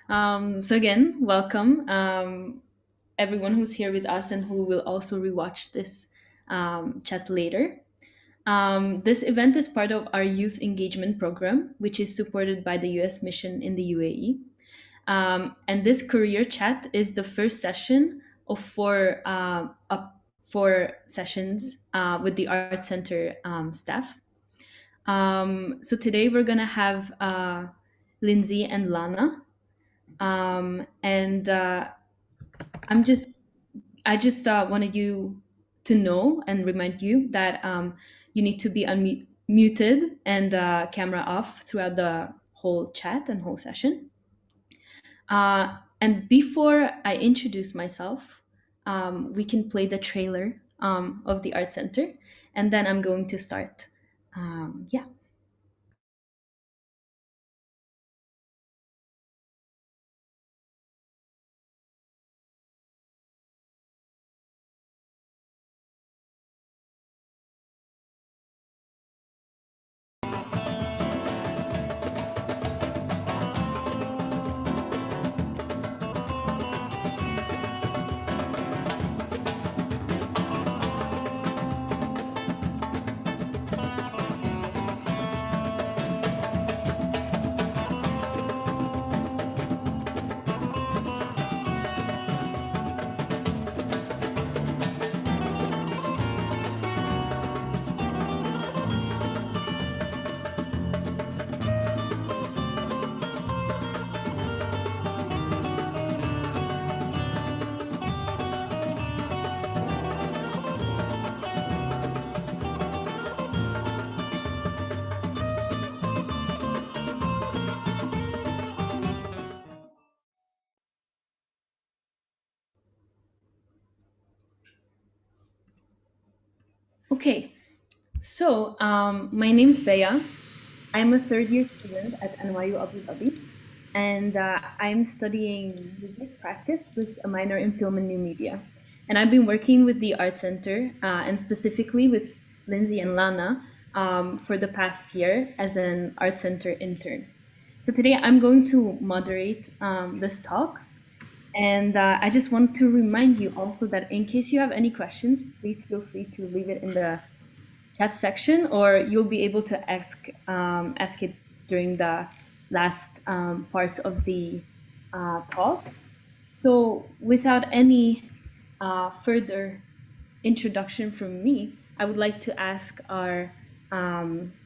So again, welcome everyone who's here with us and who will also rewatch this chat later. This event is part of our youth engagement program, which is supported by the U.S. mission in the UAE. And this career chat is the first session of four sessions with the Art Center staff. So today we're gonna have Lindsay and Lana, and I'm just I just wanted you to know and remind you that you need to be muted and camera off throughout the whole chat and whole session. And before I introduce myself, we can play the trailer of the Art Center, and then I'm going to start. Yeah. Okay. So my name's Bea. I'm a third year student at NYU Abu Dhabi, and I'm studying music practice with a minor in film and new media. And I've been working with the Art Center and specifically with Lindsay and Lana for the past year as an Art Center intern. So today I'm going to moderate this talk. And I just want to remind you also that in case you have any questions, please feel free to leave it in the chat section, or you'll be able to ask it during the last part of the talk. So, without any further introduction from me, I would like to ask our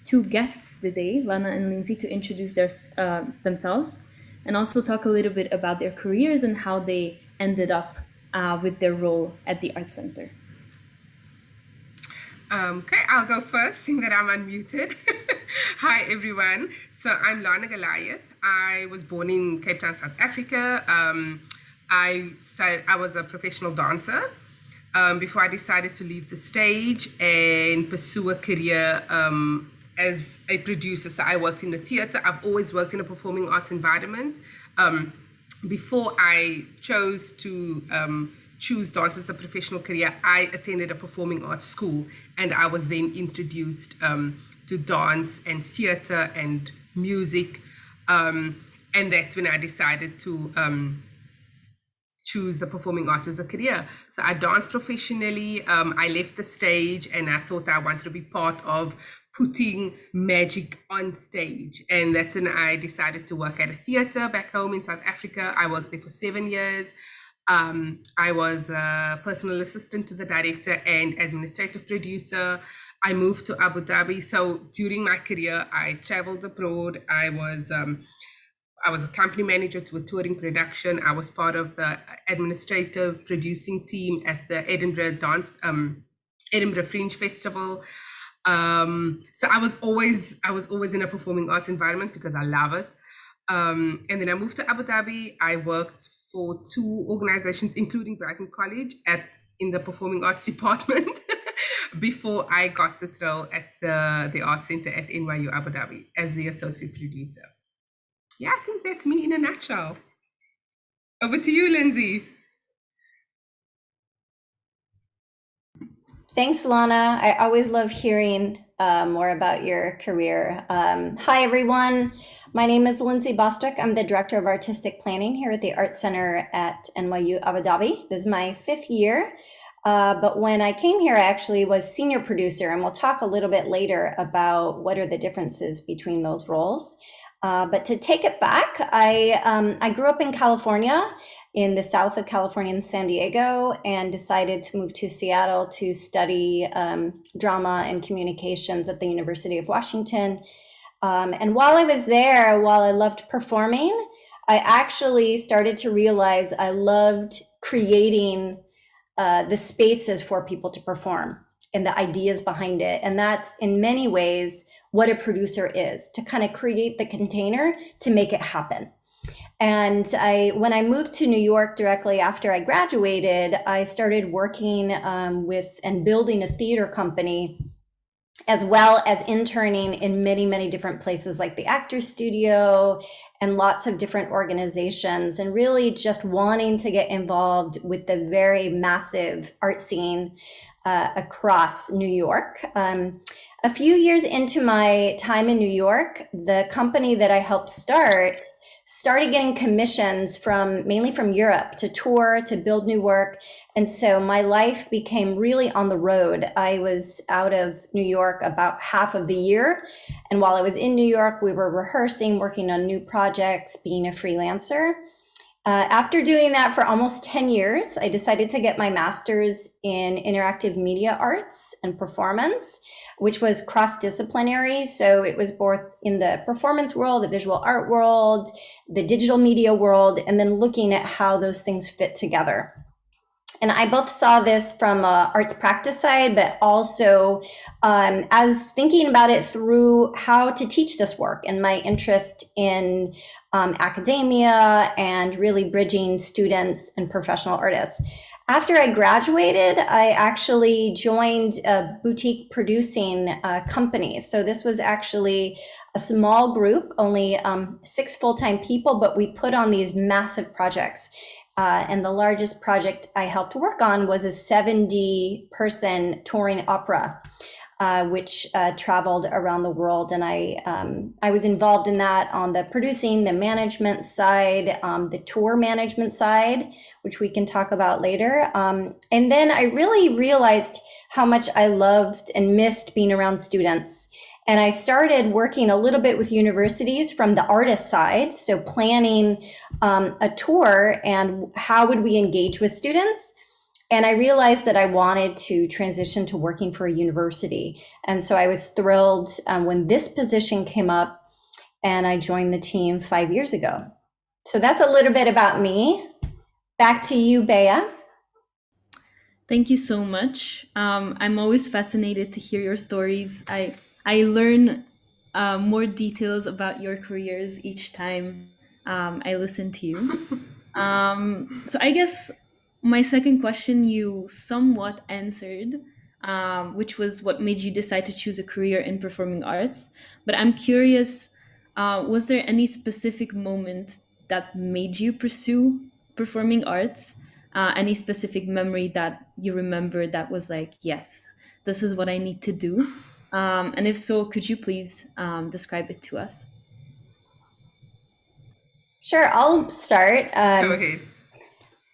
two guests today, Lana and Lindsay, to introduce themselves and also talk a little bit about their careers and how they ended up with their role at the Art Center. Okay, I'll go first, seeing that I'm unmuted. Hi, everyone. So I'm Lana Goliath. I was born in Cape Town, South Africa. I was a professional dancer before I decided to leave the stage and pursue a career as a producer. So I worked in the theater. I've always worked in a performing arts environment. Before I chose to choose dance as a professional career, I attended a performing arts school, and I was then introduced to dance and theater and music, and that's when I decided to choose the performing arts as a career. So I danced professionally. I left the stage, and I thought I wanted to be part of putting magic on stage, and that's when I decided to work at a theater back home in South Africa. I worked there for 7 years. I was a personal assistant to the director and administrative producer. I moved to Abu Dhabi. So during my career, I traveled abroad. I was a company manager to a touring production. I was part of the administrative producing team at the Edinburgh Fringe Festival. So I was always in a performing arts environment because I love it. And then I moved to Abu Dhabi. I worked for two organizations, including Brighton College, in the performing arts department before I got this role at the Art Center at NYU Abu Dhabi as the associate producer. Yeah, I think that's me in a nutshell. Over to you, Lindsay. Thanks, Lana. I always love hearing more about your career. Hi, everyone. My name is Linsey Bostwick. I'm the Director of Artistic Planning here at the Art Center at NYU Abu Dhabi. This is my 5th year. But when I came here, I actually was senior producer, and we'll talk a little bit later about what are the differences between those roles. But to take it back, I grew up in California, in the south of California in San Diego, and decided to move to Seattle to study drama and communications at the University of Washington. And while I was there, while I loved performing, I actually started to realize I loved creating the spaces for people to perform and the ideas behind it. And that's in many ways what a producer is, to kind of create the container to make it happen. And when I moved to New York directly after I graduated, I started working with and building a theater company, as well as interning in many, many different places like the Actors Studio and lots of different organizations, and really just wanting to get involved with the very massive art scene across New York. A few years into my time in New York, the company that I helped start started getting commissions from mainly from Europe to tour, to build new work. And so my life became really on the road. I was out of New York about half of the year. And while I was in New York, we were rehearsing, working on new projects, being a freelancer. After doing that for almost 10 years, I decided to get my master's in interactive media arts and performance, which was cross-disciplinary. So it was both in the performance world, the visual art world, the digital media world, and then looking at how those things fit together. And I both saw this from arts practice side, but also as thinking about it through how to teach this work and my interest in academia and really bridging students and professional artists. After I graduated, I actually joined a boutique producing company. So this was actually a small group, only 6 full-time people, but we put on these massive projects. And the largest project I helped work on was a 70-person touring opera, which traveled around the world. And I was involved in that on the producing, the management side, the tour management side, which we can talk about later. And then I really realized how much I loved and missed being around students. And I started working a little bit with universities from the artist side, so planning a tour and how would we engage with students. And I realized that I wanted to transition to working for a university. And so I was thrilled when this position came up, and I joined the team 5 years ago. So that's a little bit about me. Back to you, Bea. Thank you so much. I'm always fascinated to hear your stories. I learn more details about your careers each time I listen to you. So I guess my second question you somewhat answered, which was what made you decide to choose a career in performing arts. But I'm curious, was there any specific moment that made you pursue performing arts? Any specific memory that you remember that was like, yes, this is what I need to do? And if so, could you please describe it to us? Sure, I'll start. Go ahead.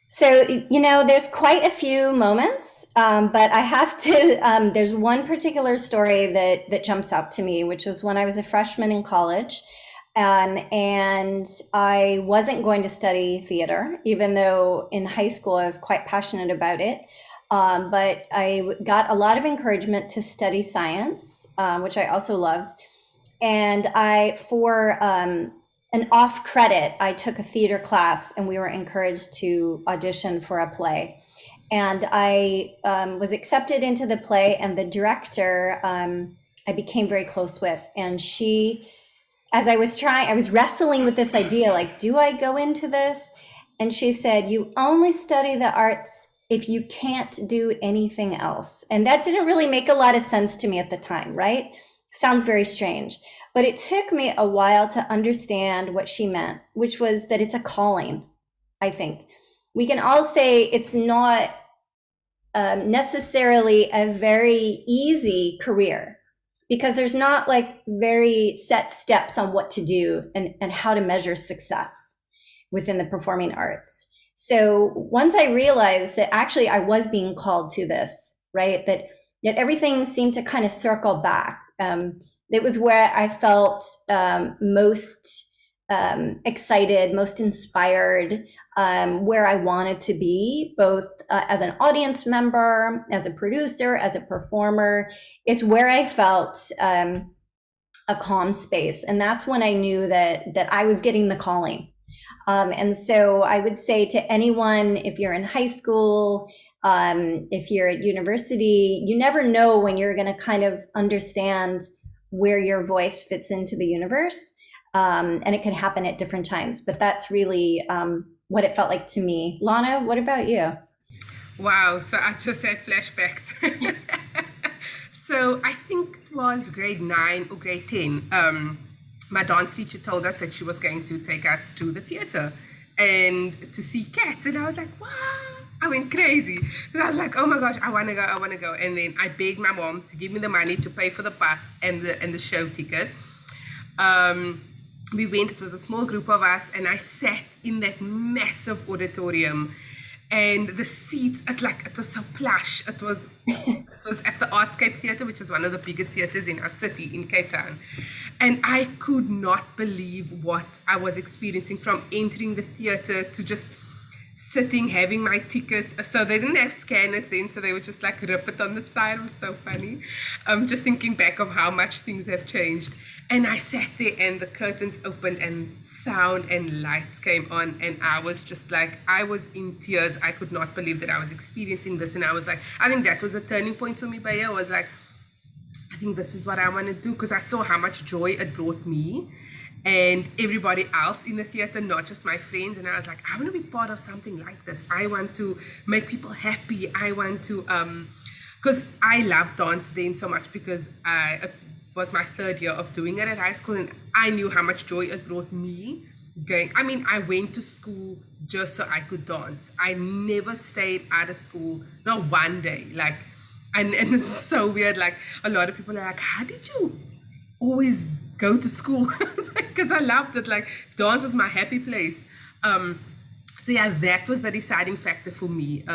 So, there's quite a few moments, but I have to, there's one particular story that jumps out to me, which was when I was a freshman in college. And I wasn't going to study theater, even though in high school I was quite passionate about it. But I got a lot of encouragement to study science, which I also loved. And for an off credit, I took a theater class, and we were encouraged to audition for a play. And I was accepted into the play, and the director I became very close with. And she, as I was wrestling with this idea, like, do I go into this? And she said, you only study the arts if you can't do anything else. And that didn't really make a lot of sense to me at the time, right? Sounds very strange. But it took me a while to understand what she meant, which was that it's a calling, I think. We can all say it's not necessarily a very easy career, because there's not like very set steps on what to do and how to measure success within the performing arts. So once I realized that actually I was being called to this, right, that everything seemed to kind of circle back. It was where I felt most excited, most inspired, where I wanted to be, both as an audience member, as a producer, as a performer. It's where I felt a calm space, and that's when I knew that I was getting the calling. And so I would say to anyone, if you're in high school, if you're at university, you never know when you're going to kind of understand where your voice fits into the universe. And it can happen at different times, but that's really what it felt like to me. Lana, what about you? Wow, so I just had flashbacks. So I think it was grade 9 or grade 10. My dance teacher told us that she was going to take us to the theater and to see Cats. And I was like, wow. I went crazy. And I was like, oh my gosh, I want to go, I want to go. And then I begged my mom to give me the money to pay for the bus and the show ticket. We went, it was a small group of us, and I sat in that massive auditorium, and the seats, it was so plush. It was at the Artscape Theatre, which is one of the biggest theatres in our city, in Cape Town. And I could not believe what I was experiencing, from entering the theatre to just sitting, having my ticket. So they didn't have scanners then, so they would just like rip it on the side. It was so funny. Just thinking back of how much things have changed. And I sat there, and the curtains opened and sound and lights came on, and I was just like, I was in tears. I could not believe that I was experiencing this. And I was like, I think that was a turning point for me. Bea, I was like, I think this is what I want to do, because I saw how much joy it brought me and everybody else in the theater, not just my friends. And I was like, I want to be part of something like this. I want to make people happy. I want to, because I loved dance then so much, because it was my 3rd year of doing it at high school, and I knew how much joy it brought me. I went to school just so I could dance. I never stayed out of school, not one day. And it's so weird. Like, a lot of people are like, how did you always go to school? Because I loved it. Like, dance was my happy place. So yeah, that was the deciding factor for me.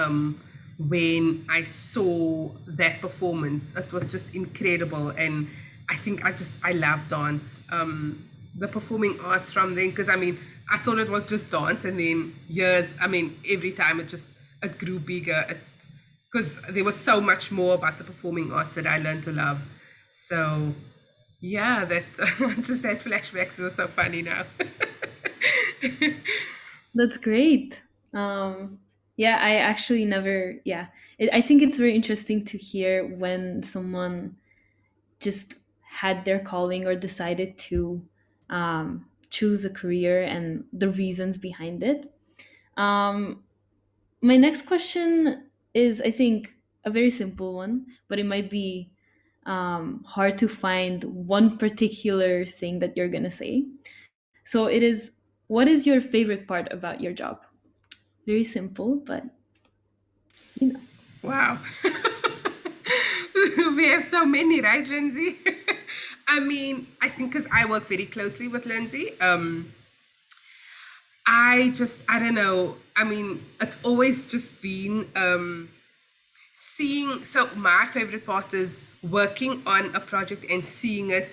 When I saw that performance, it was just incredible. And I think I love dance. The performing arts from then, because I thought it was just dance, and then every time it grew bigger, because there was so much more about the performing arts that I learned to love. So yeah, that just that flashbacks were so funny now. That's great. Yeah, I actually never, yeah. I think it's very interesting to hear when someone just had their calling or decided to choose a career and the reasons behind it. Um, my next question is, I think, a very simple one, but it might be hard to find one particular thing that you're going to say. So it is, what is your favorite part about your job? Very simple, but you know. Wow. We have so many, right, Lindsay? I think because I work very closely with Lindsay, I don't know. It's always just been seeing. So my favorite part is working on a project and seeing it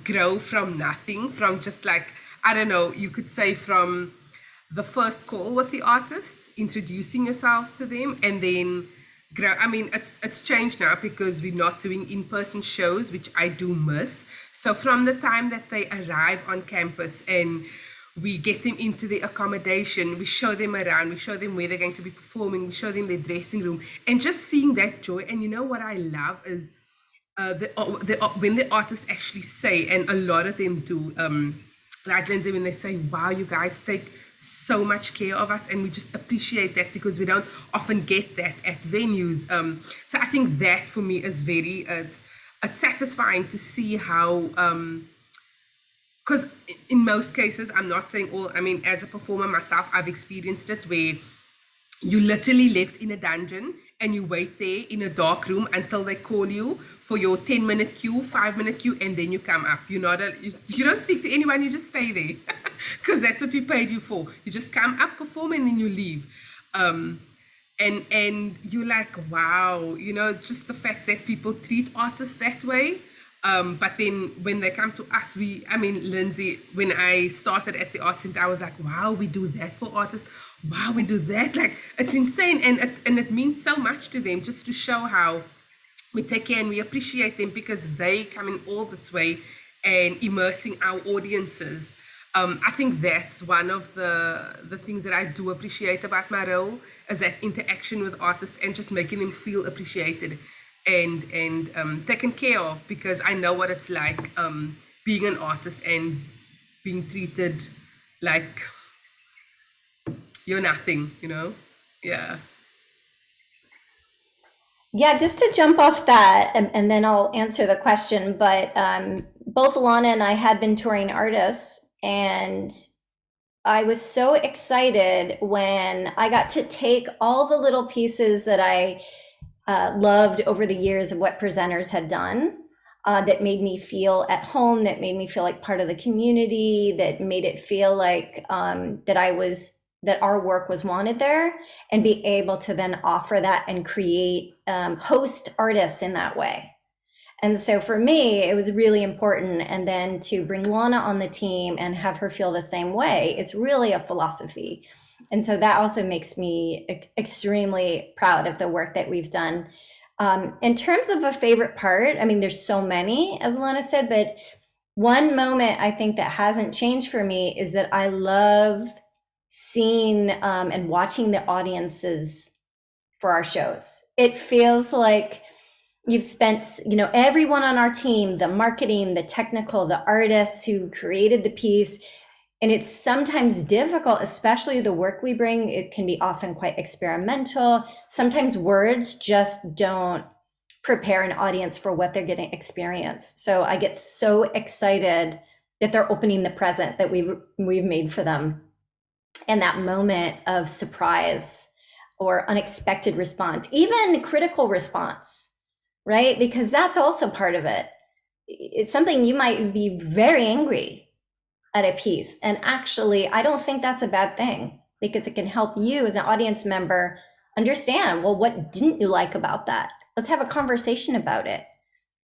grow from nothing, from just like, I don't know, you could say from the first call with the artist, introducing yourselves to them, and then grow. It's changed now because we're not doing in-person shows, which I do miss. So from the time that they arrive on campus and we get them into the accommodation, we show them around, we show them where they're going to be performing, we show them their dressing room, and just seeing that joy. And you know what I love is when the artists actually say, and a lot of them do, like Lindsay, when they say, wow, you guys take so much care of us, and we just appreciate that, because we don't often get that at venues. So I think that for me is very, it's satisfying to see how, because in most cases, I'm not saying all, as a performer myself, I've experienced it where you literally left in a dungeon and you wait there in a dark room until they call you for your 10-minute cue, 5-minute cue, and then you come up. You don't speak to anyone, you just stay there because that's what we paid you for. You just come up, perform, and then you leave. And you're like, wow, just the fact that people treat artists that way. But then when they come to us, Linsey, when I started at the Arts Center, I was like, wow, we do that for artists. Wow, we do that. Like, it's insane. And it means so much to them, just to show how we take care and we appreciate them, because they come in all this way and immersing our audiences. I think that's one of the things that I do appreciate about my role, is that interaction with artists and just making them feel appreciated and taken care of, because I know what it's like being an artist and being treated like you're nothing, Yeah. Yeah, just to jump off that, and then I'll answer the question, but both Lana and I had been touring artists, and I was so excited when I got to take all the little pieces that I loved over the years of what presenters had done, that made me feel at home, that made me feel like part of the community, that made it feel like that our work was wanted there, and be able to then offer that and create, host artists in that way. And so for me, it was really important. And then to bring Lana on the team and have her feel the same way, it's really a philosophy. And so that also makes me extremely proud of the work that we've done. In terms of a favorite part, there's so many, as Lana said, but one moment I think that hasn't changed for me is that I love seeing and watching the audiences for our shows. It feels like you've spent, everyone on our team, the marketing, the technical, the artists who created the piece. And it's sometimes difficult, especially the work we bring. It can be often quite experimental. Sometimes words just don't prepare an audience for what they're getting experience. So I get so excited that they're opening the present that we've made for them. And that moment of surprise or unexpected response, even critical response, right? Because that's also part of it. It's something you might be very angry at a piece. And actually, I don't think that's a bad thing, because it can help you as an audience member understand, well, what didn't you like about that? Let's have a conversation about it.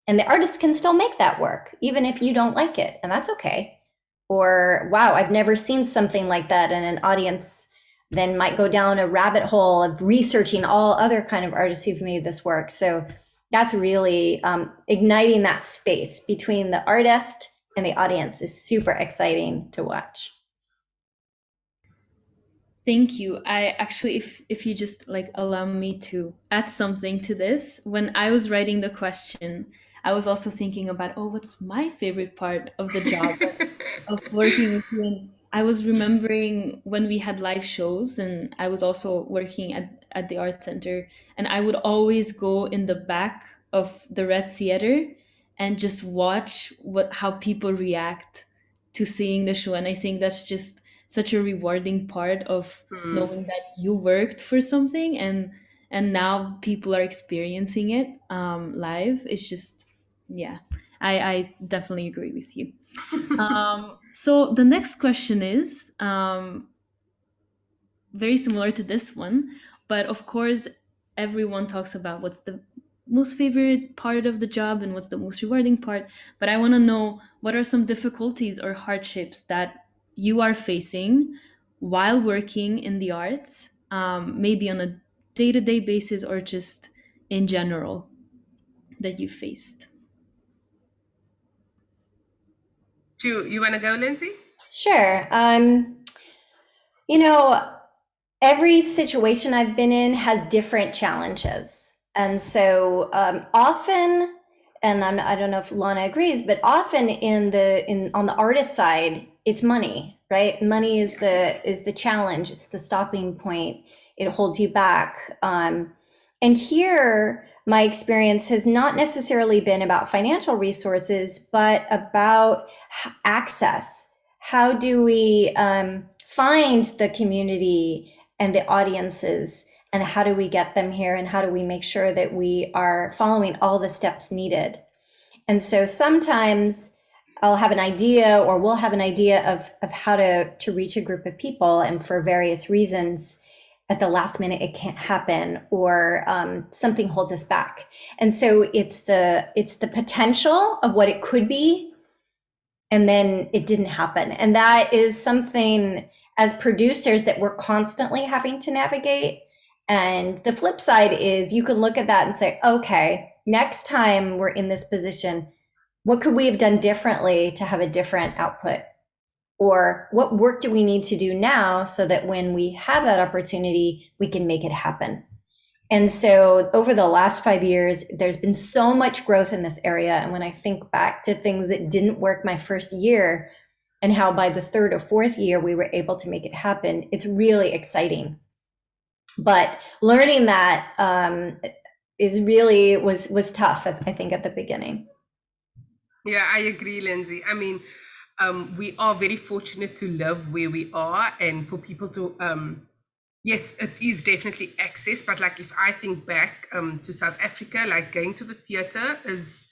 And the artist can still make that work, even if you don't like it, and that's okay. Or, wow, I've never seen something like that. And an audience then might go down a rabbit hole of researching all other kind of artists who've made this work. So that's really igniting that space between the artist and the audience is super exciting to watch. Thank you. I actually, if you just allow me to add something to this, when I was writing the question, I was also thinking about, what's my favorite part of the job of working with you? And I was remembering when we had live shows, and I was also working at the art center, and I would always go in the back of the Red Theater and just watch how people react to seeing the show. And I think that's just such a rewarding part of knowing that you worked for something, and now people are experiencing it live. It's just, yeah, I definitely agree with you. So the next question is very similar to this one, but of course, everyone talks about what's the most favorite part of the job and what's the most rewarding part. But I want to know, what are some difficulties or hardships that you are facing while working in the arts, maybe on a day-to-day basis or just in general, that you faced? You want to go, Linsey? Sure. Every situation I've been in has different challenges. And so often, and I don't know if Lana agrees, but often on the artist side, it's money, right? Money is the challenge. It's the stopping point. It holds you back. And here, my experience has not necessarily been about financial resources, but about access. How do we find the community and the audiences and how do we get them here, and how do we make sure that we are following all the steps needed. And so sometimes I'll have an idea, or we'll have an idea of how to reach a group of people, and for various reasons at the last minute it can't happen, or something holds us back. And so it's the potential of what it could be, and then it didn't happen. And that is something as producers that we're constantly having to navigate. And the flip side is you can look at that and say, okay, next time we're in this position, what could we have done differently to have a different output? Or what work do we need to do now so that when we have that opportunity, we can make it happen? And so over the last 5 years, there's been so much growth in this area. And when I think back to things that didn't work my first year, and how by the third or fourth year we were able to make it happen, it's really exciting. But learning that is really was tough, I think, at the beginning. Yeah, I agree, Lindsay. I mean, we are very fortunate to live where we are, and for people to, yes, it is definitely access. But like, if I think back to South Africa, like going to the theater is,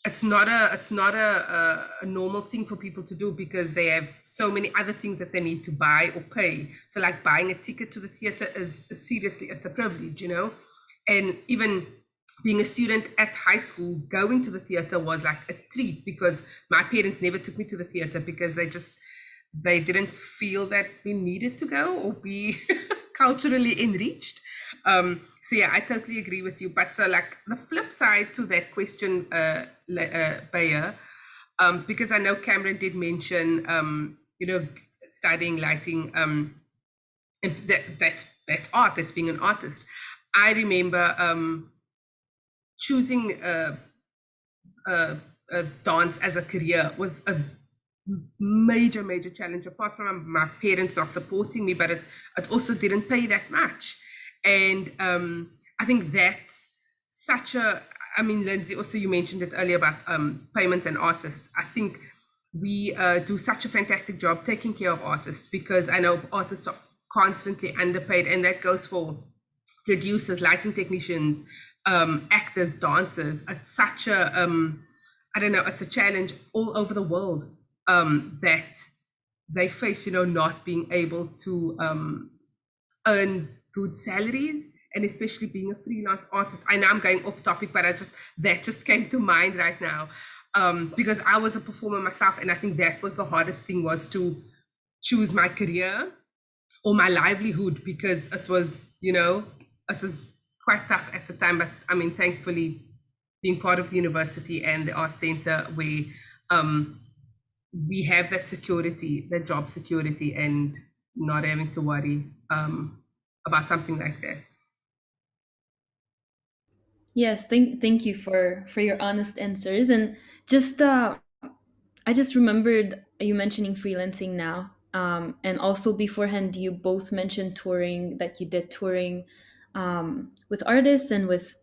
it's not a normal thing for people to do, because they have so many other things that they need to buy or pay. So like buying a ticket to the theater is seriously, it's a privilege, you know. And even being a student at high school, going to the theater was like a treat, because my parents never took me to the theater because they didn't feel that we needed to go or be culturally enriched. So yeah, I totally agree with you. But so like the flip side to that question, Bea, because I know Cameron did mention, you know, studying lighting, and that's art, that's being an artist. I remember choosing dance as a career was a major challenge, apart from my parents not supporting me, but it also didn't pay that much. And I think that's such a, I mean, Lindsay, also you mentioned it earlier about payments and artists. I think we do such a fantastic job taking care of artists, because I know artists are constantly underpaid, and that goes for producers, lighting technicians, actors, dancers. It's such a, I don't know, it's a challenge all over the world that they face, you know, not being able to earn good salaries, and especially being a freelance artist. I know I'm going off topic, but that just came to mind right now, because I was a performer myself, and I think that was the hardest thing, was to choose my career or my livelihood, because it was, you know, it was quite tough at the time. But I mean, thankfully, being part of the university and the art center, where we have that security, that job security, and not having to worry about something like that. Yes, thank you for your honest answers. And just I just remembered you mentioning freelancing now. And also beforehand, you both mentioned touring, that you did touring with artists and with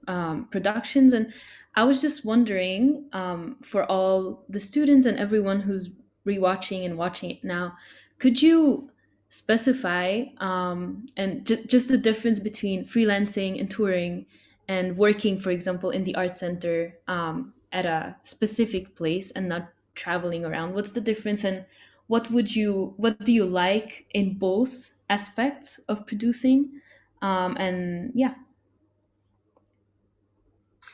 productions. And I was just wondering, for all the students and everyone who's rewatching and watching it now, could you specify and just the difference between freelancing and touring and working, for example, in the art center at a specific place and not traveling around? What's the difference, and what do you like in both aspects of producing? And yeah.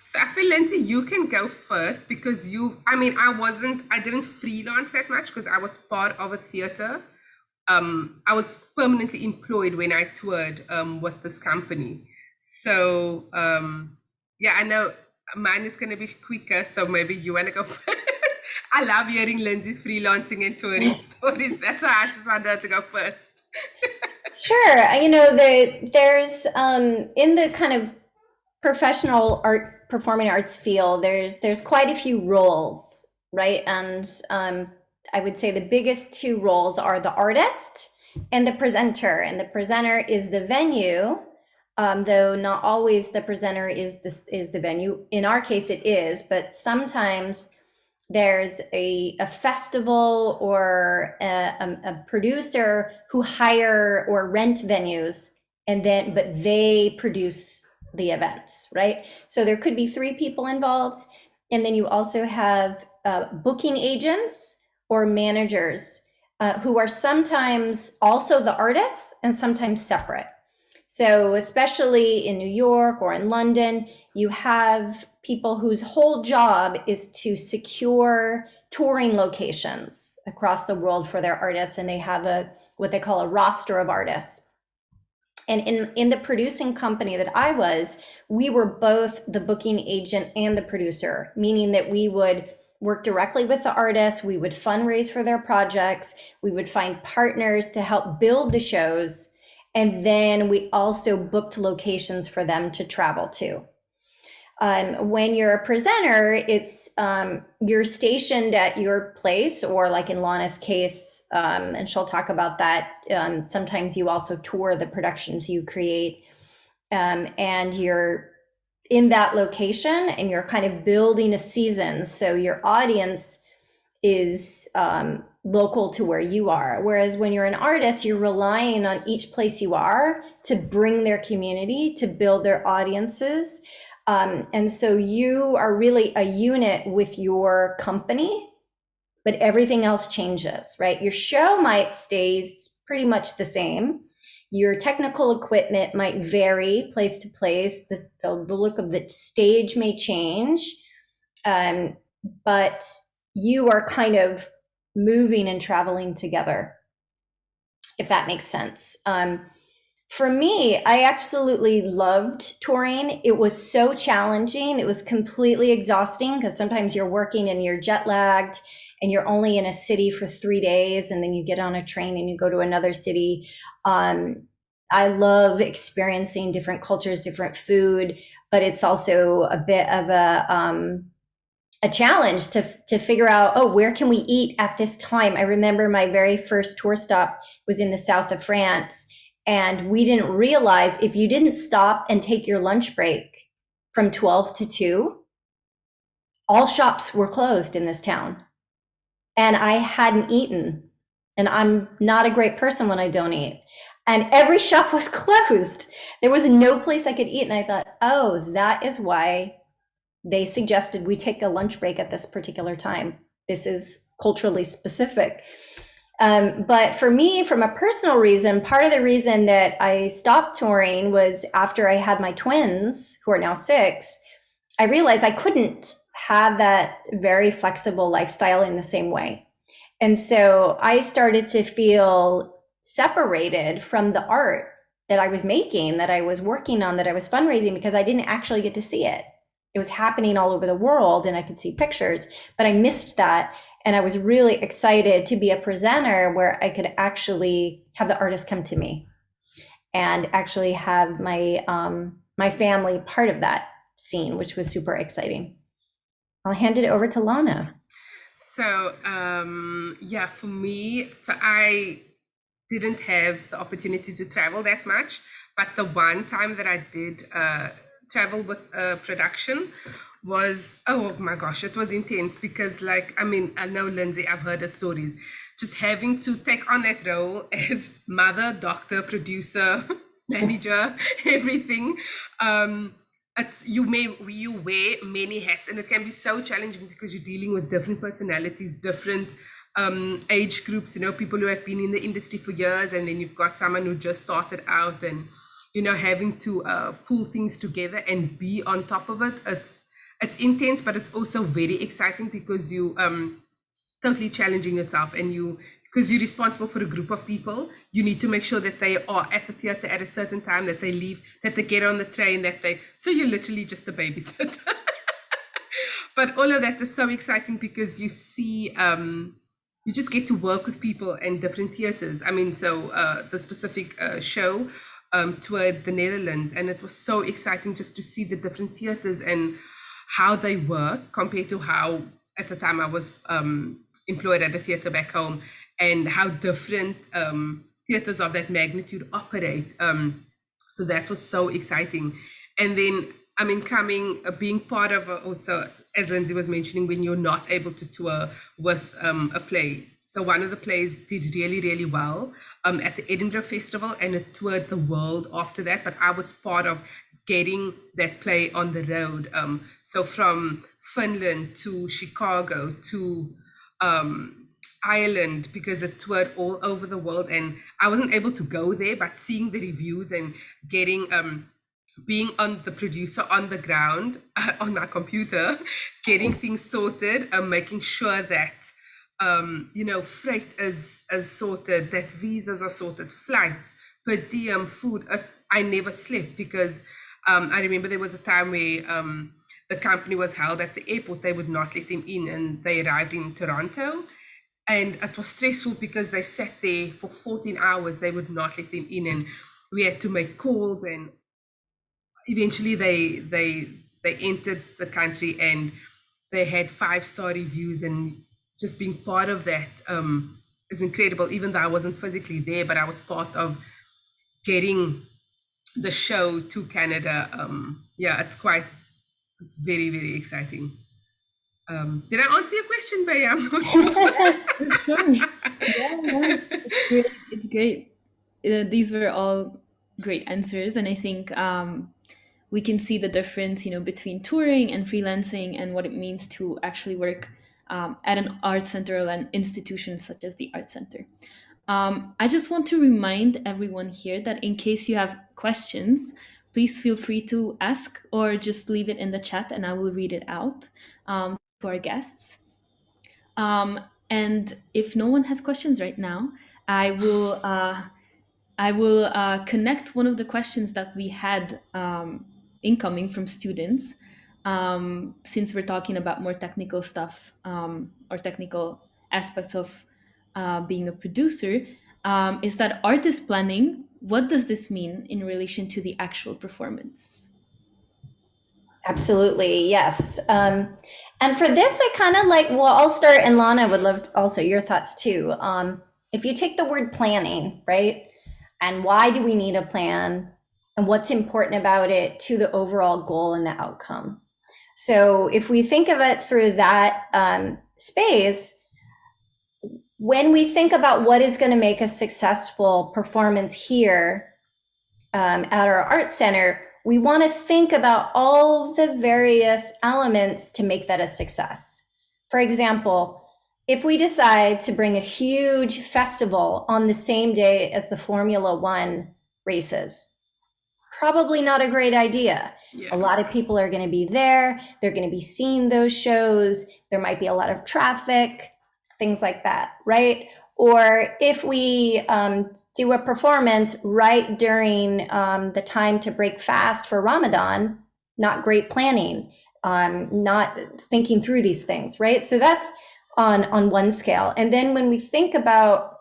So I feel, Lindsay, you can go first, because I mean, I didn't freelance that much because I was part of a theater. I was permanently employed when I toured with this company. So yeah, I know mine is going to be quicker. So maybe you want to go first. I love hearing Lindsay's freelancing and touring stories. That's why I just wanted her to go first. Sure. You know, there's in the kind of professional art, performing arts field, there's quite a few roles, right? And I would say the biggest two roles are the artist and the presenter. And the presenter is the venue, though not always the presenter is the venue. In our case, it is, but sometimes there's a festival or a producer who hire or rent venues, but they produce the events, right? So there could be 3 people involved. And then you also have booking agents or managers who are sometimes also the artists and sometimes separate. So especially in New York or in London, you have people whose whole job is to secure touring locations across the world for their artists, and they have what they call a roster of artists. And in the producing company that I was, we were both the booking agent and the producer, meaning that we would work directly with the artists, we would fundraise for their projects, we would find partners to help build the shows, and then we also booked locations for them to travel to. When you're a presenter, it's you're stationed at your place, or like in Lana's case, and she'll talk about that. Sometimes you also tour the productions you create, and you're in that location and you're kind of building a season. So your audience is local to where you are. Whereas when you're an artist, you're relying on each place you are to bring their community, to build their audiences. And so you are really a unit with your company, but everything else changes, right? Your show might stays pretty much the same. Your technical equipment might vary place to place. The look of the stage may change, but you are kind of moving and traveling together, if that makes sense. For me, I absolutely loved touring. It was so challenging. It was completely exhausting because sometimes you're working and you're jet lagged and you're only in a city for 3 days, and then you get on a train and you go to another city. I love experiencing different cultures, different food, but it's also a bit of a challenge to figure out, oh, where can we eat at this time? I remember my very first tour stop was in the south of France, and we didn't realize if you didn't stop and take your lunch break from 12 to 2, all shops were closed in this town. And I hadn't eaten. And I'm not a great person when I don't eat. And every shop was closed. There was no place I could eat. And I thought, oh, that is why they suggested we take a lunch break at this particular time. This is culturally specific. But for me, from a personal reason, part of the reason that I stopped touring was after I had my twins, who are now 6, I realized I couldn't have that very flexible lifestyle in the same way. And so I started to feel separated from the art that I was making, that I was working on, that I was fundraising, because I didn't actually get to see it. It was happening all over the world and I could see pictures, but I missed that. And I was really excited to be a presenter where I could actually have the artist come to me and actually have my my family part of that scene, which was super exciting. I'll hand it over to Lana. So yeah, for me, so I didn't have the opportunity to travel that much, but the one time that I did travel with a production was, oh my gosh, it was intense, because like, I mean, I know Linsey, I've heard her stories, just having to take on that role as mother, doctor, producer, manager, everything. It's you wear many hats, and it can be so challenging because you're dealing with different personalities, different age groups, you know, people who have been in the industry for years, and then you've got someone who just started out, and you know, having to pull things together and be on top of it. It's intense, but it's also very exciting because you totally challenging yourself, and because you're responsible for a group of people, you need to make sure that they are at the theater at a certain time, that they leave, that they get on the train, so you're literally just a babysitter. But all of that is so exciting because you see, you just get to work with people in different theaters. I mean, so the specific show toured the Netherlands, and it was so exciting just to see the different theaters and how they work compared to how at the time I was employed at a theater back home, and how different theaters of that magnitude operate. So that was so exciting. And then, I mean, being part of also, as Linsey was mentioning, when you're not able to tour with a play, So one of the plays did really, really well at the Edinburgh Festival, and it toured the world after that. But I was part of getting that play on the road. So from Finland to Chicago to Ireland, because it toured all over the world, and I wasn't able to go there, but seeing the reviews and getting being on the producer on the ground on my computer, getting things sorted, making sure that freight is sorted, that visas are sorted, flights, per diem, food. I never slept because I remember there was a time where the company was held at the airport. They would not let them in, and they arrived in Toronto. And it was stressful because they sat there for 14 hours. They would not let them in, and we had to make calls, and eventually they entered the country, and they had 5-star reviews, and just being part of that is incredible. Even though I wasn't physically there, but I was part of getting the show to Canada. It's very, very exciting. Did I answer your question, Bea? I'm not sure. Sure. Yeah, it's great. These were all great answers, and I think we can see the difference, between touring and freelancing, and what it means to actually work at an art center or an institution such as the Art Center. I just want to remind everyone here that in case you have questions, please feel free to ask or just leave it in the chat, and I will read it out to our guests. And if no one has questions right now, I will connect one of the questions that we had incoming from students, since we're talking about more technical stuff, or technical aspects of being a producer, is that artist planning, what does this mean in relation to the actual performance? Absolutely, yes. And for this, I kind of I'll start, and Lana, would love also your thoughts too. If you take the word planning, right? And why do we need a plan? And what's important about it to the overall goal and the outcome? So if we think of it through that space, when we think about what is going to make a successful performance here at our art center, we want to think about all the various elements to make that a success. For example, if we decide to bring a huge festival on the same day as the Formula One races, probably not a great idea. Yeah. A lot of people are going to be there. They're going to be seeing those shows. There might be a lot of traffic, things like that, right? Or if we do a performance right during the time to break fast for Ramadan, not great planning, not thinking through these things, right? So that's on one scale. And then when we think about,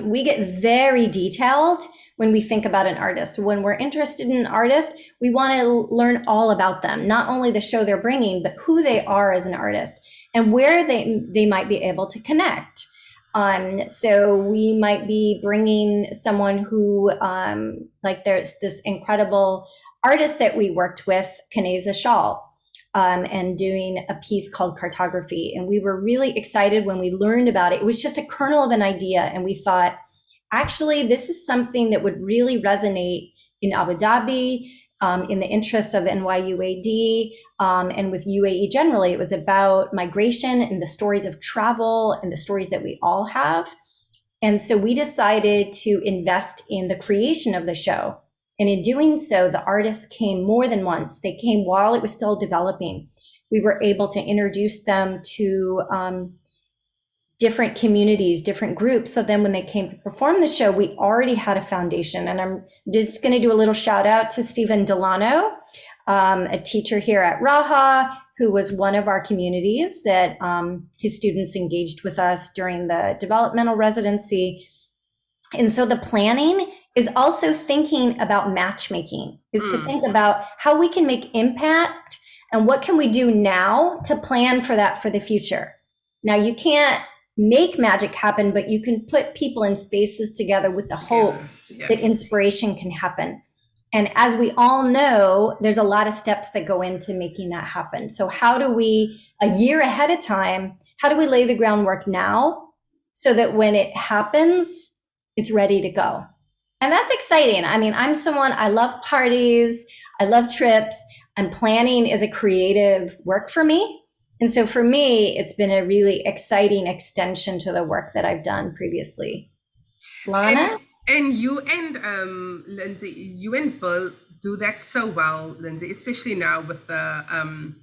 we get very detailed when we think about an artist. So when we're interested in an artist, we want to learn all about them, not only the show they're bringing, but who they are as an artist and where they might be able to connect. So we might be bringing someone who, there's this incredible artist that we worked with, Kaneza Shawl, and doing a piece called Cartography. And we were really excited when we learned about it. It was just a kernel of an idea. And we thought, actually, this is something that would really resonate in Abu Dhabi, in the interests of NYUAD, and with UAE generally. It was about migration and the stories of travel and the stories that we all have. And so we decided to invest in the creation of the show. And in doing so, the artists came more than once. They came while it was still developing. We were able to introduce them to different communities, different groups. So then when they came to perform the show, we already had a foundation. And I'm just going to do a little shout out to Stephen Delano, a teacher here at Raha, who was one of our communities that his students engaged with us during the developmental residency. And so the planning is also thinking about matchmaking, is to think about how we can make impact and what can we do now to plan for that for the future. Now, you can't make magic happen, but you can put people in spaces together with the hope that inspiration can happen. And as we all know, there's a lot of steps that go into making that happen. So how do we, a year ahead of time, how do we lay the groundwork now so that when it happens, it's ready to go? And that's exciting. I mean, I'm someone, I love parties, I love trips, and planning is a creative work for me. And so for me, it's been a really exciting extension to the work that I've done previously. Lana? And you and Linsey, you and Bill do that so well, Linsey, especially now with the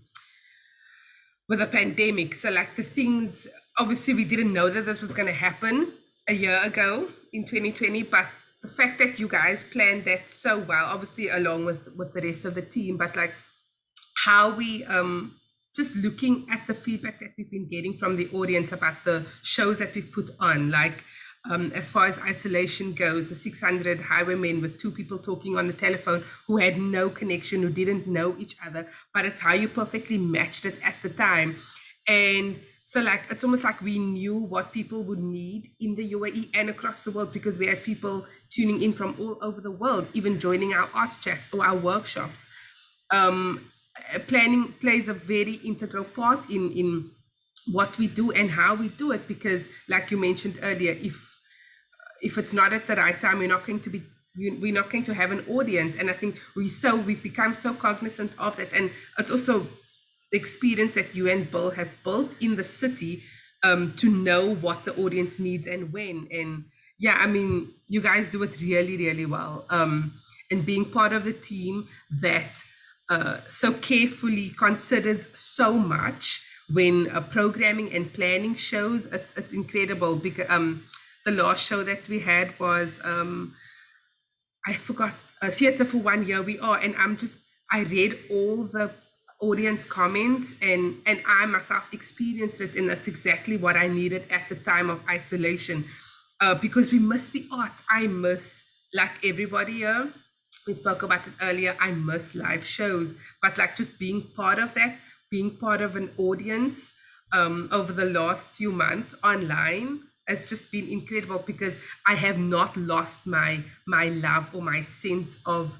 pandemic. So like the things, obviously we didn't know that was going to happen a year ago in 2020, but the fact that you guys planned that so well, obviously along with the rest of the team, but like how we just looking at the feedback that we've been getting from the audience about the shows that we've put on, like as far as isolation goes, the 600 highwaymen with two people talking on the telephone who had no connection, who didn't know each other, but it's how you perfectly matched it at the time. And so like, it's almost like we knew what people would need in the UAE and across the world, because we had people tuning in from all over the world, even joining our art chats or our workshops. Planning plays a very integral part in what we do and how we do it, because like you mentioned earlier, if it's not at the right time, we're not going to have an audience. And I think we've become so cognizant of that. And it's also the experience that you and Bill have built in the city, to know what the audience needs and when. And yeah, I mean, you guys do it really, really well. And being part of the team that so carefully considers so much when programming and planning shows, it's incredible. Because the last show that we had was I forgot, Theatre for 1 Year We Are, and I read all the audience comments, and I myself experienced it, and that's exactly what I needed at the time of isolation, because we miss the arts. I miss, like everybody here, we spoke about it earlier, I miss live shows, but like just being part of that, being part of an audience over the last few months online has just been incredible, because I have not lost my love or my sense of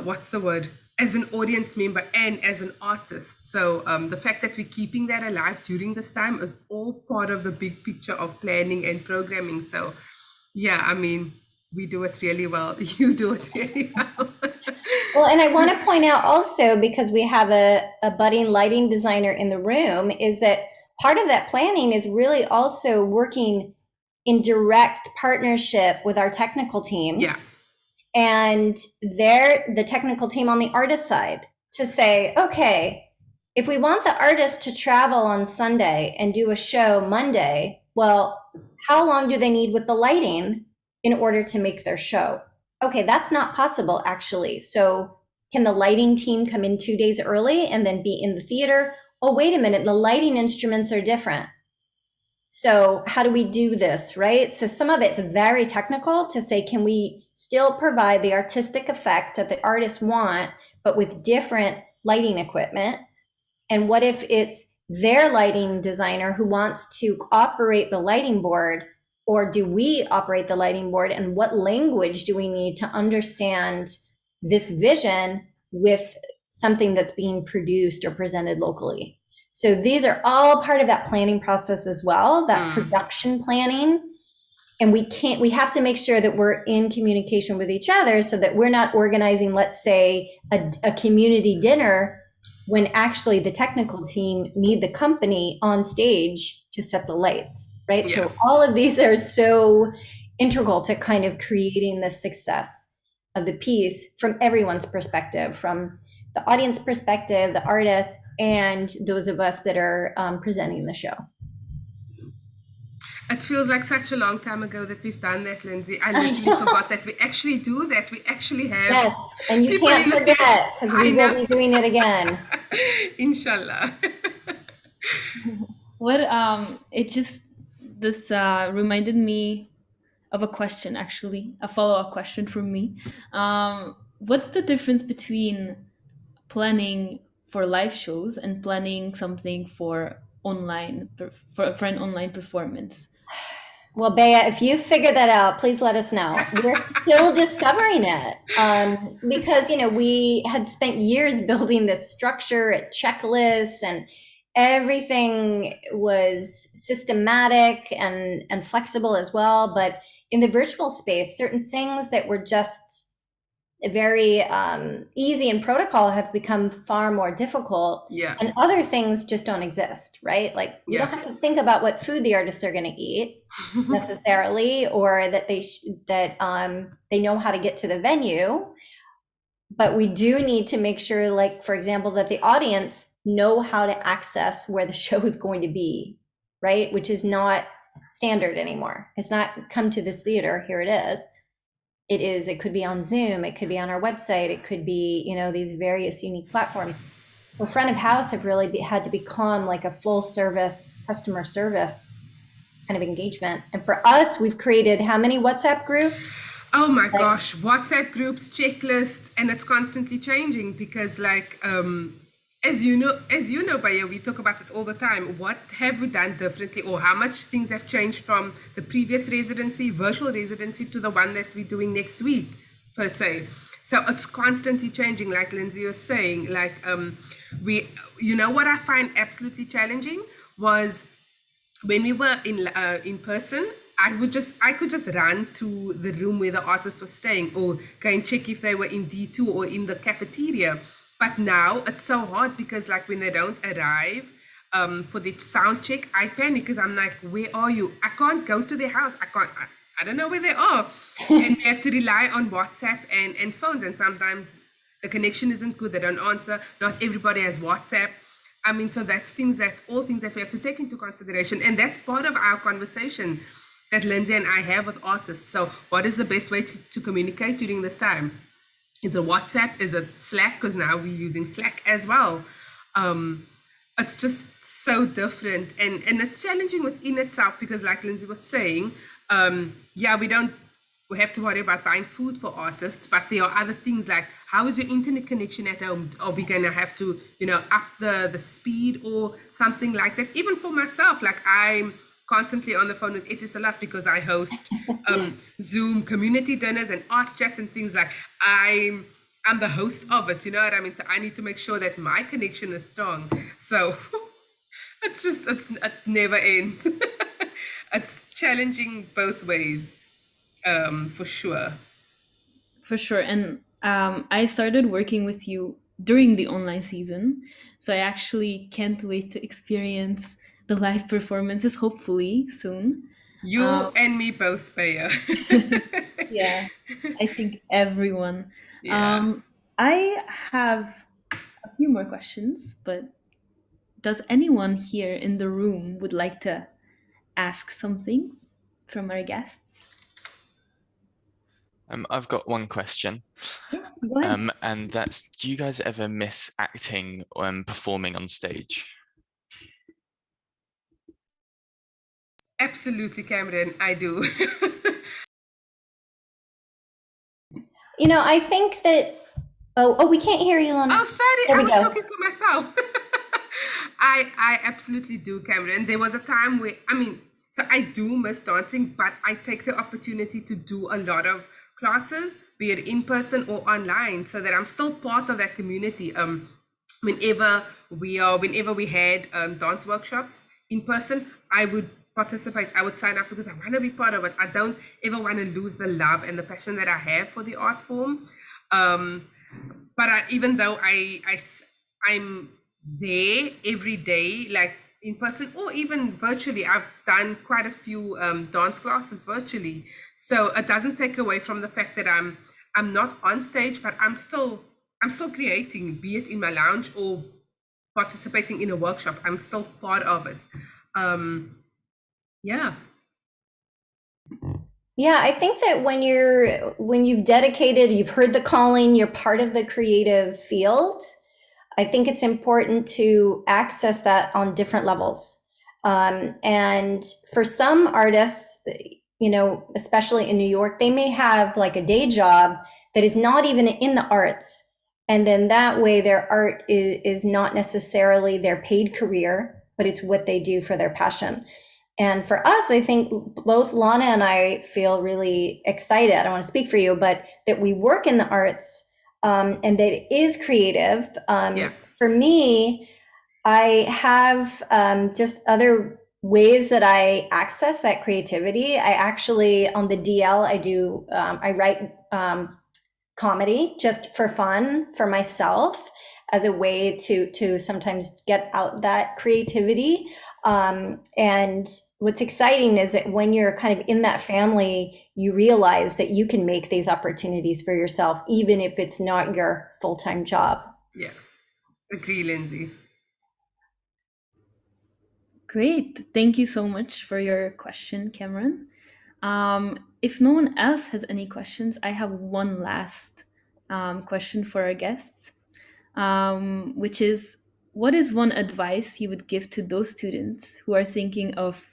what's the word, as an audience member and as an artist. So the fact that we're keeping that alive during this time is all part of the big picture of planning and programming. So yeah, I mean, we do it really well. You do it really well. Well, and I want to point out also, because we have a budding lighting designer in the room, is that part of that planning is really also working in direct partnership with our technical team. Yeah. And the technical team on the artist side, to say, okay, if we want the artist to travel on Sunday and do a show Monday, well, how long do they need with the lighting in order to make their show? Okay, that's not possible, actually. So can the lighting team come in 2 days early and then be in the theater? Oh, wait a minute, the lighting instruments are different. So how do we do this, right? So some of it's very technical, to say, can we still provide the artistic effect that the artists want, but with different lighting equipment? And what if it's their lighting designer who wants to operate the lighting board, or do we operate the lighting board? And what language do we need to understand this vision with something that's being produced or presented locally? So these are all part of that planning process as well, that production planning. And we have to make sure that we're in communication with each other, so that we're not organizing, let's say, a community dinner when actually the technical team need the company on stage to set the lights, right? Yeah. So all of these are so integral to kind of creating the success of the piece from everyone's perspective, from the audience perspective, the artists, and those of us that are presenting the show. It feels like such a long time ago that we've done that, Linsey. I literally forgot that we actually do that. We actually have. Yes, and you can't forget, because we will be doing it again. Inshallah. This reminded me of a question, actually, a follow-up question from me. What's the difference between planning for live shows and planning something for an online performance? Well, Bea, if you figure that out, please let us know. We're still discovering it because, we had spent years building this structure, checklists, and everything was systematic and flexible as well. But in the virtual space, certain things that were just very easy in protocol have become far more difficult, Yeah. and other things just don't exist, right? Like we don't Yeah. have to think about what food the artists are going to eat necessarily, or that they know how to get to the venue, but we do need to make sure, like for example, that the audience know how to access where the show is going to be, right? Which is not standard anymore. It's not come to this theater, here it is. It could be on Zoom, it could be on our website, it could be, these various unique platforms. So front of house have really had to become like a full service customer service kind of engagement. And for us, we've created how many WhatsApp groups? Oh my gosh, WhatsApp groups, checklists, and it's constantly changing because as you know, Baya, we talk about it all the time. What have we done differently, or how much things have changed from the previous residency, virtual residency, to the one that we're doing next week, per se. So it's constantly changing, like Linsey was saying. Like what I find absolutely challenging was when we were in person, I could just run to the room where the artist was staying, or go and check if they were in D2 or in the cafeteria. But now it's so hard because like when they don't arrive for the sound check, I panic because I'm like, where are you? I can't go to their house. I don't know where they are. And we have to rely on WhatsApp and phones. And sometimes the connection isn't good. They don't answer. Not everybody has WhatsApp. I mean, so that's all things that we have to take into consideration. And that's part of our conversation that Linsey and I have with artists. So what is the best way to communicate during this time? Is it WhatsApp? Is it Slack? Because now we're using Slack as well. It's just so different, and it's challenging within itself because like Linsey was saying, we have to worry about buying food for artists, but there are other things like, how is your internet connection at home? Are we going to have to, up the speed or something like that? Even for myself, like I'm constantly on the phone with Etisalat because I host Zoom community dinners and arts chats and things like I'm the host of it, you know what I mean? So I need to make sure that my connection is strong. So it never ends. It's challenging both ways. For sure. For sure. And I started working with you during the online season. So I actually can't wait to experience the live performances, hopefully soon. You and me both, Bea. Yeah, I think everyone. Yeah. I have a few more questions, but does anyone here in the room would like to ask something from our guests? I've got one question, Yeah, go ahead. and that's: do you guys ever miss acting or performing on stage? Absolutely, Cameron, I do. I think that, oh, we can't hear you, Lana. Oh, sorry, There I we was go. talking to myself. I absolutely do, Cameron. There was a time where, so I do miss dancing, but I take the opportunity to do a lot of classes, be it in person or online, so that I'm still part of that community. Whenever we had dance workshops in person, I would participate. I would sign up because I want to be part of it. I don't ever want to lose the love and the passion that I have for the art form. But even though I'm there every day, like in person or even virtually, I've done quite a few dance classes virtually. So it doesn't take away from the fact that I'm not on stage, but I'm still creating, be it in my lounge or participating in a workshop. I'm still part of it. Yeah. Yeah, I think that when you've dedicated, you've heard the calling, you're part of the creative field, I think it's important to access that on different levels. And for some artists, especially in New York, they may have like a day job that is not even in the arts. And then that way their art is not necessarily their paid career, but it's what they do for their passion. And for us, I think both Lana and I feel really excited. I don't want to speak for you, but that we work in the arts, and that it is creative. Yeah. For me, I have just other ways that I access that creativity. I actually, on the DL, I write comedy just for fun for myself as a way to sometimes get out that creativity. And what's exciting is that when you're kind of in that family, you realize that you can make these opportunities for yourself, even if it's not your full-time job. Yeah. Agree, Linsey. Great. Thank you so much for your question, Cameron. If no one else has any questions, I have one last question for our guests, which is, what is one advice you would give to those students who are thinking of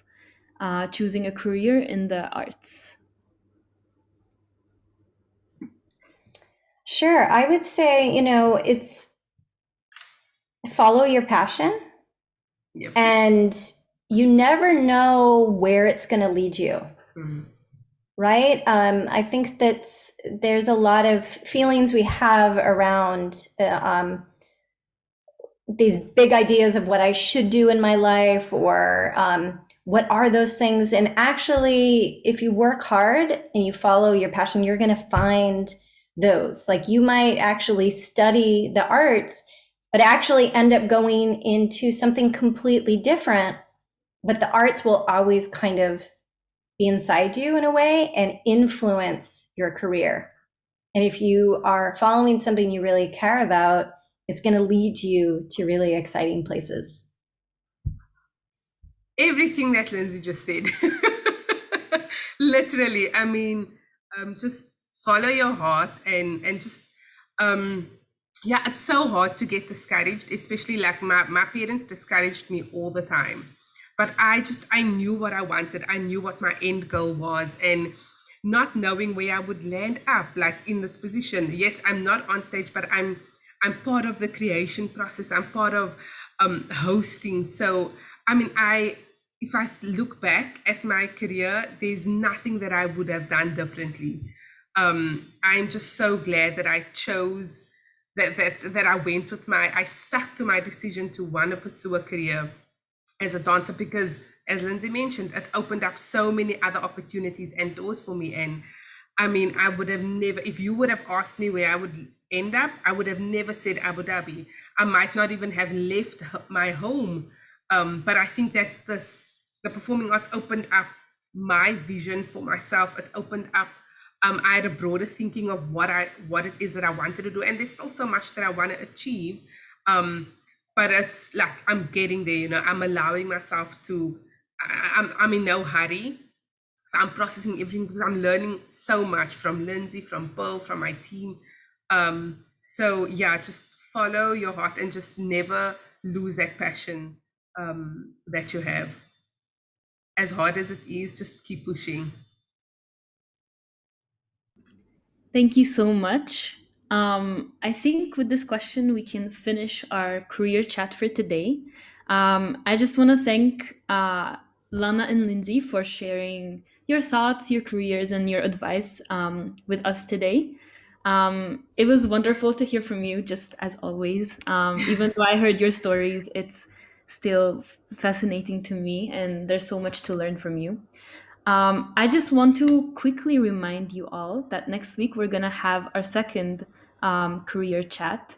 choosing a career in the arts? Sure. I would say, it's follow your passion, Yep. and you never know where it's going to lead you. Right? I think that there's a lot of feelings we have around these big ideas of what I should do in my life, or what are those things. And actually, if you work hard and you follow your passion, you're going to find those. Like, you might actually study the arts, but actually end up going into something completely different. But the arts will always kind of be inside you in a way and influence your career. And if you are following something you really care about, it's going to lead you to really exciting places. Everything that Linsey just said. Literally, I mean, just follow your heart, and just yeah, it's so hard to get discouraged, especially like my parents discouraged me all the time. But I knew what I wanted. I knew what my end goal was, and not knowing where I would land up, like in this position. Yes, I'm not on stage, but I'm part of the creation process. I'm part of hosting. So I mean, if I look back at my career, there's nothing that I would have done differently. I'm just so glad that I chose that I stuck to my decision to want to pursue a career as a dancer, because, as Linsey mentioned, it opened up so many other opportunities and doors for me. And I mean, I would have never, if you would have asked me where I would end up, I would have never said Abu Dhabi. I might not even have left my home. But I think that the performing arts opened up my vision for myself. It opened up, I had a broader thinking of what it is that I wanted to do. And there's still so much that I want to achieve. But it's like, I'm getting there, I'm allowing myself to, I'm in no hurry. So I'm processing everything, because I'm learning so much from Linsey, from Pearl, from my team. So yeah, just follow your heart and just never lose that passion that you have. As hard as it is, just keep pushing. Thank you so much. I think with this question, we can finish our career chat for today. I just want to thank Lana and Linsey for sharing your thoughts, your careers, and your advice with us today. It was wonderful to hear from you, just as always. Even though I heard your stories, it's still fascinating to me, and there's so much to learn from you. I just want to quickly remind you all that next week we're going to have our second career chat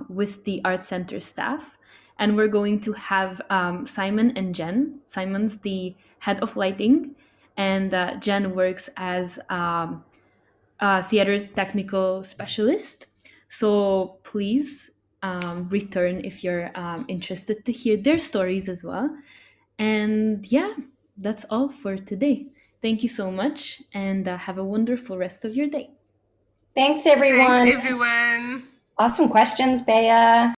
with the Art Center staff. And we're going to have Simon and Jen. Simon's the head of lighting, and Jen works as a theater technical specialist. So please return if you're interested to hear their stories as well. And yeah, that's all for today. Thank you so much, and have a wonderful rest of your day. Thanks, Thanks, everyone. everyone. Awesome questions, Bea.